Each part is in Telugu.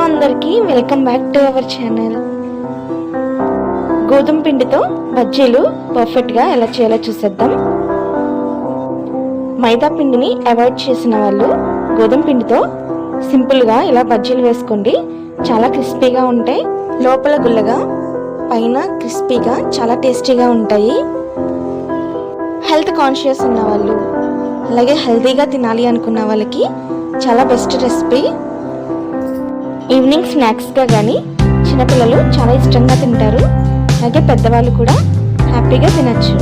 అందరికీ welcome back to our channel. గోధుమ పిండితో బజ్జీలు పర్ఫెక్ట్గా ఎలా చేయాలో చూసేద్దాం. మైదా పిండిని అవాయిడ్ చేసిన వాళ్ళు గోధుమ పిండితో సింపుల్గా ఇలా బజ్జీలు వేసుకోండి. చాలా క్రిస్పీగా ఉంటాయి, లోపల గుల్లగా పైన క్రిస్పీగా చాలా టేస్టీగా ఉంటాయి. హెల్త్ కాన్షియస్ ఉన్న వాళ్ళు అలాగే హెల్తీగా తినాలి అనుకున్న వాళ్ళకి చాలా బెస్ట్ రెసిపీ. ఈవినింగ్ స్నాక్స్గా కానీ చిన్నపిల్లలు చాలా ఇష్టంగా తింటారు, అలాగే పెద్దవాళ్ళు కూడా హ్యాపీగా తినచ్చు.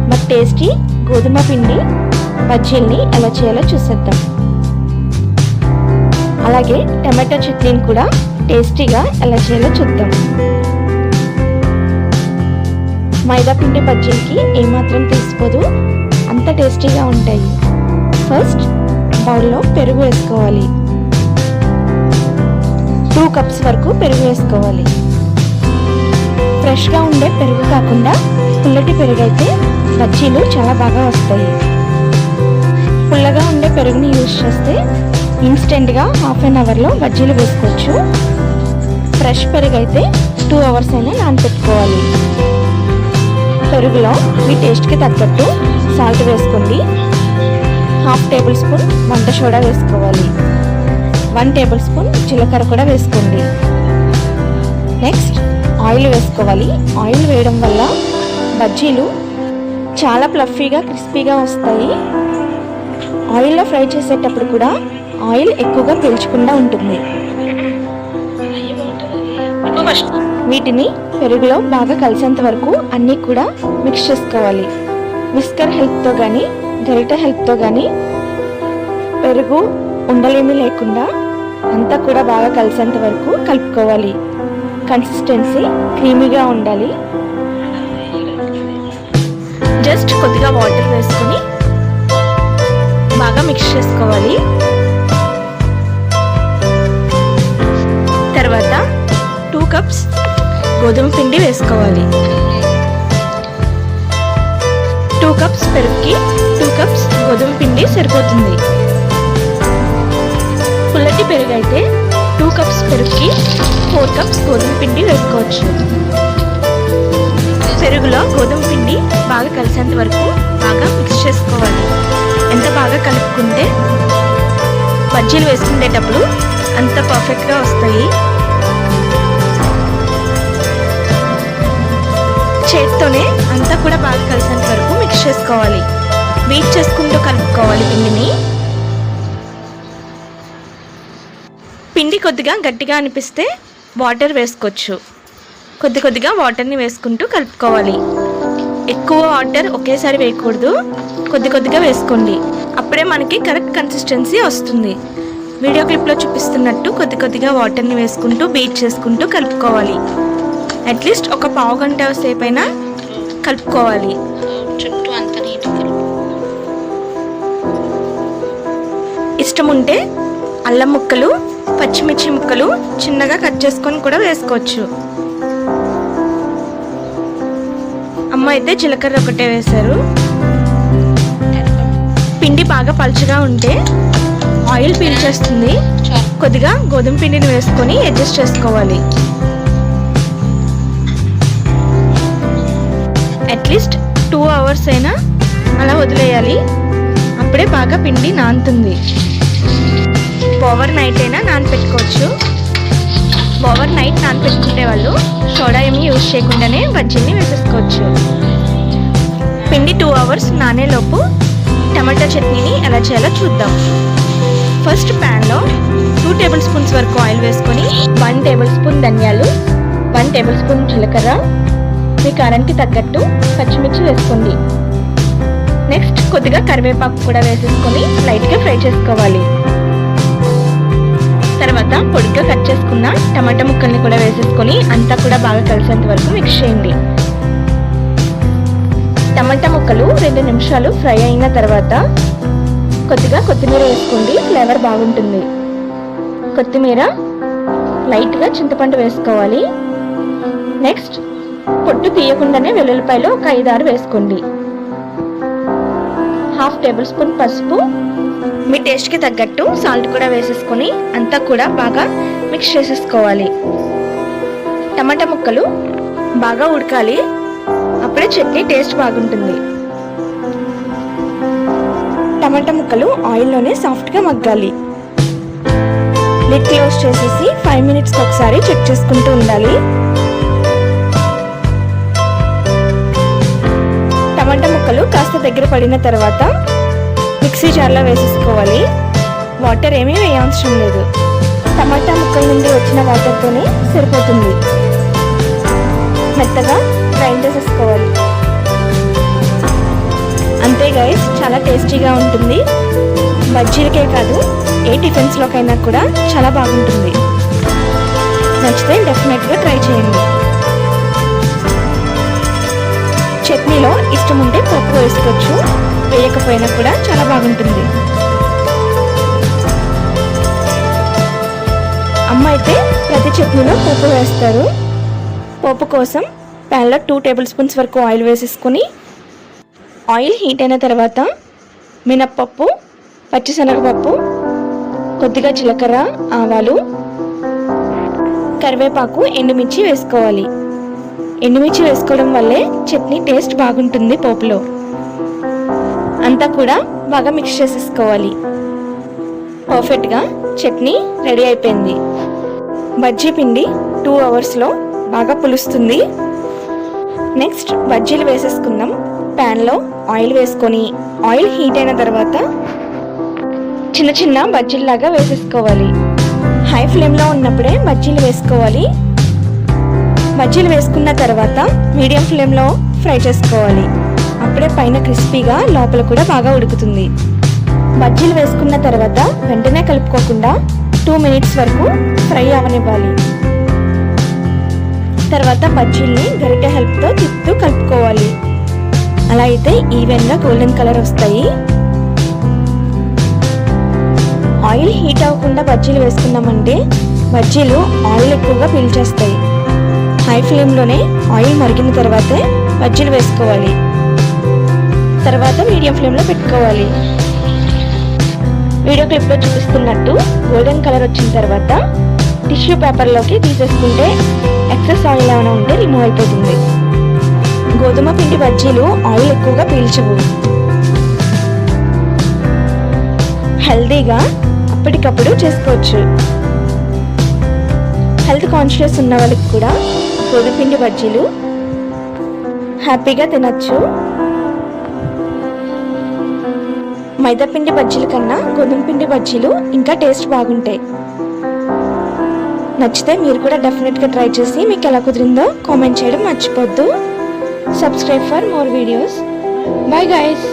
మరి టేస్టీ గోధుమ పిండి బజ్జీల్ని ఎలా చేయాలో చూసేద్దాం. అలాగే టమాటో చట్నీని కూడా టేస్టీగా ఎలా చేయాలో చూద్దాం. మైదా పిండి బజ్జీలకి ఏమాత్రం తీసిపోదు, అంత టేస్టీగా ఉంటాయి. ఫస్ట్ బౌల్లో పెరుగు వేసుకోవాలి. 2 కప్స్ వరకు పెరుగు వేసుకోవాలి. ఫ్రెష్గా ఉండే పెరుగు కాకుండా పుల్లటి పెరుగు అయితే బజ్జీలు చాలా బాగా వస్తాయి. పుల్లగా ఉండే పెరుగుని యూజ్ చేస్తే ఇన్స్టెంట్గా హాఫ్ అన్ అవర్లో బజ్జీలు వేసుకోవచ్చు. ఫ్రెష్ పెరుగు అయితే 2 అవర్స్ అయినా నానబెట్టుకోవాలి. పెరుగులో మీ టేస్ట్కి తగ్గట్టు సాల్ట్ వేసుకోండి. 1/2 టేబుల్ స్పూన్ వంట సోడా వేసుకోవాలి. 1 టేబుల్ స్పూన్ జీలకర్ర కూడా వేసుకోండి. నెక్స్ట్ ఆయిల్ వేసుకోవాలి. ఆయిల్ వేయడం వల్ల బజ్జీలు చాలా ఫ్లఫీగా క్రిస్పీగా వస్తాయి. ఆయిల్లో ఫ్రై చేసేటప్పుడు కూడా ఆయిల్ ఎక్కువగా పీల్చకుండా ఉంటుంది. వీటిని పెరుగులో బాగా కలిసేంత వరకు అన్నీ కూడా మిక్స్ చేసుకోవాలి. విస్కర్ హెల్ప్తో కానీ గరిటె హెల్ప్తో కానీ పెరుగు ఉండలేమీ లేకుండా అంతా కూడా బాగా కలిసేంత వరకు కలుపుకోవాలి. కన్సిస్టెన్సీ క్రీమీగా ఉండాలి. జస్ట్ కొద్దిగా వాటర్ వేసుకొని బాగా మిక్స్ చేసుకోవాలి. తర్వాత 2 కప్స్ గోధుమ పిండి వేసుకోవాలి. 2 కప్స్ పెరుగుకి 2 కప్స్ గోధుమ పిండి సరిపోతుంది. పుల్లటి పెరుగు అయితే 2 కప్స్ పెరుగుకి 4 కప్స్ గోధుమ పిండి వేసుకోవచ్చు. పెరుగులో గోధుమ పిండి బాగా కలిసేంత వరకు బాగా మిక్స్ చేసుకోవాలి. ఎంత బాగా కలుపుకుంటే బజ్జీలు వేసుకునేటప్పుడు అంత పర్ఫెక్ట్గా వస్తాయి. చేత్తోనే అంతా కూడా బాగా కలిసేంత వరకు మిక్స్ చేసుకోవాలి. బీట్ చేసుకుంటూ కలుపుకోవాలి పిండిని. పిండి కొద్దిగా గట్టిగా అనిపిస్తే వాటర్ వేసుకోవచ్చు. కొద్దిగా వాటర్ని వేసుకుంటూ కలుపుకోవాలి. ఎక్కువ వాటర్ ఒకేసారి వేయకూడదు, కొద్దిగా వేసుకోండి. అప్పుడే మనకి కరెక్ట్ కన్సిస్టెన్సీ వస్తుంది. వీడియో క్లిప్లో చూపిస్తున్నట్టు కొద్దిగా వాటర్ని వేసుకుంటూ బీట్ చేసుకుంటూ కలుపుకోవాలి. అట్లీస్ట్ ఒక పావు గంట సేపు అయినా కలుపుకోవాలి. చుట్టూ అంత నీట్గా ఇష్టం ఉంటే అల్లం ముక్కలు పచ్చిమిర్చి ముక్కలు చిన్నగా కట్ చేసుకొని కూడా వేసుకోవచ్చు. అమ్మ అయితే జీలకర్ర ఒకటే వేశారు. పిండి బాగా పలుచగా ఉంటే ఆయిల్ పీల్చేస్తుంది. కొద్దిగా గోధుమ పిండిని వేసుకొని అడ్జస్ట్ చేసుకోవాలి. అట్లీస్ట్ 2 అవర్స్ అయినా అలా వదిలేయాలి. అప్పుడే బాగా పిండి నానుతుంది. ఓవర్ నైట్ అయినా నానపెట్టుకోవచ్చు. ఓవర్ నైట్ నానపెట్టుకునే వాళ్ళు సోడా ఏమీ యూజ్ చేయకుండానే బజ్జీని వేసేసుకోవచ్చు. పిండి 2 అవర్స్ నానేలోపు టమాటా చట్నీని ఎలా చేయాలో చూద్దాం. ఫస్ట్ ప్యాన్లో 2 టేబుల్ స్పూన్స్ వరకు ఆయిల్ వేసుకొని 1 టేబుల్ స్పూన్ ధనియాలు, 1 టేబుల్ స్పూన్ జీలకర్ర, మీ కారానికి తగ్గట్టు పచ్చిమిర్చి వేసుకోండి. నెక్స్ట్ కొద్దిగా కరివేపాకు కూడా వేసేసుకొని లైట్గా ఫ్రై చేసుకోవాలి. తర్వాత పొడిగా కట్ చేసుకున్న టమాటా ముక్కల్ని కూడా వేసేసుకొని అంతా కూడా బాగా కలిసేంత వరకు మిక్స్ చేయండి. టమాటా ముక్కలు 2 నిమిషాలు ఫ్రై అయిన తర్వాత కొద్దిగా కొత్తిమీర వేసుకోండి, ఫ్లేవర్ బాగుంటుంది. కొత్తిమీర, లైట్గా చింతపండు వేసుకోవాలి. నెక్స్ట్ పొట్టు తీయకుండానే వెల్లుల్లిపాయలు ఒక 5-6 వేసుకోండి. 1/2 టేబుల్ స్పూన్ పసుపు, మీ టేస్ట్కి తగ్గట్టు సాల్ట్ కూడా వేసేసుకొని అంతా కూడా బాగా మిక్స్ చేసేసుకోవాలి. టమాటా ముక్కలు బాగా ఉడకాలి, అప్పుడే చట్నీ టేస్ట్ బాగుంటుంది. టమాటా ముక్కలు ఆయిల్లోనే సాఫ్ట్గా మగ్గాలి. లిడ్ క్లోజ్ చేసేసి 5 మినిట్స్కి ఒకసారి చెక్ చేసుకుంటూ ఉండాలి. టమాటా ముక్కలు కాస్త దగ్గర పడిన తర్వాత మిక్సీ జార్లో వేసేసుకోవాలి. వాటర్ ఏమీ వేయాల్సిన లేదు, టమాటా ముక్కల నుండి వచ్చిన వాటర్తోనే సరిపోతుంది. మెత్తగా గ్రైండ్ చేసేసుకోవాలి. అంతే గైస్, చాలా టేస్టీగా ఉంటుంది. బజ్జీలకే కాదు, ఏ టిఫిన్స్లోకైనా కూడా చాలా బాగుంటుంది. నచ్చితే డెఫినెట్గా ట్రై చేయండి. చట్నీలో ఇష్టం ఉంటే పప్పు వేసుకోవచ్చు, వేయకపోయినా కూడా చాలా బాగుంటుంది. అమ్మ అయితే ప్రతి చట్నీలో పప్పు వేస్తారు. పప్పు కోసం ప్యాన్లో 2 టేబుల్ స్పూన్స్ వరకు ఆయిల్ వేసేసుకొని, ఆయిల్ హీట్ అయిన తర్వాత మినప్పప్పు, పచ్చిశనగపప్పు, కొద్దిగా జీలకర్ర, ఆవాలు, కరివేపాకు, ఎండుమిర్చి వేసుకోవాలి. ఎండుమిర్చి వేసుకోవడం వల్లే చట్నీ టేస్ట్ బాగుంటుంది పోపులో. అంతా కూడా బాగా మిక్స్ చేసేసుకోవాలి. పర్ఫెక్ట్గా చట్నీ రెడీ అయిపోయింది. బజ్జీ పిండి 2 అవర్స్లో బాగా పులుస్తుంది. నెక్స్ట్ బజ్జీలు వేసేసుకుందాం. ప్యాన్లో ఆయిల్ వేసుకొని ఆయిల్ హీట్ అయిన తర్వాత చిన్న చిన్న బజ్జీల్లాగా వేసేసుకోవాలి. హై ఫ్లేమ్లో ఉన్నప్పుడే బజ్జీలు వేసుకోవాలి. బజ్జీలు వేసుకున్న తర్వాత మీడియం ఫ్లేమ్లో ఫ్రై చేసుకోవాలి. అప్పుడే పైన క్రిస్పీగా, లోపల కూడా బాగా ఉడుకుతుంది. బజ్జీలు వేసుకున్న తర్వాత వెంటనే కలుపుకోకుండా 2 మినిట్స్ వరకు ఫ్రై అవనివ్వాలి. తర్వాత బజ్జీల్ని గరిటె హెల్ప్తో తిప్పుతూ కలుపుకోవాలి. అలా అయితే ఈవెన్గా గోల్డెన్ కలర్ వస్తాయి. ఆయిల్ హీట్ అవ్వకుండా బజ్జీలు వేసుకున్నామంటే బజ్జీలు ఆయిల్ ఎక్కువగా పీల్చేస్తాయి. హై ఫ్లేమ్లోనే ఆయిల్ మరిగిన తర్వాతే బజ్జీలు వేసుకోవాలి. తర్వాత మీడియం ఫ్లేమ్లో పెట్టుకోవాలి. వీడియో క్లిప్లో చూపిస్తున్నట్టు గోల్డెన్ కలర్ వచ్చిన తర్వాత టిష్యూ పేపర్లోకి తీసేసుకుంటే ఎక్సెస్ ఆయిల్ ఏమైనా ఉంటే రిమూవ్ అయిపోతుంది. గోధుమ పిండి బజ్జీలు ఆయిల్ ఎక్కువగా పీల్చవు. హెల్దీగా అప్పటికప్పుడు చేసుకోవచ్చు. హెల్త్ కాన్షియస్ ఉన్న వాళ్ళకి కూడా గోధుమ పిండి బజ్జీలు హ్యాపీగా తినచ్చు. మైదా పిండి బజ్జీల కన్నా గోధుమ పిండి బజ్జీలు ఇంకా టేస్ట్ బాగుంటాయి. నచ్చితే మీరు కూడా డెఫినెట్గా ట్రై చేసి మీకు ఎలా కుదిరిందో కామెంట్ చేయడం మర్చిపోద్దు. Subscribe for more videos. Bye guys.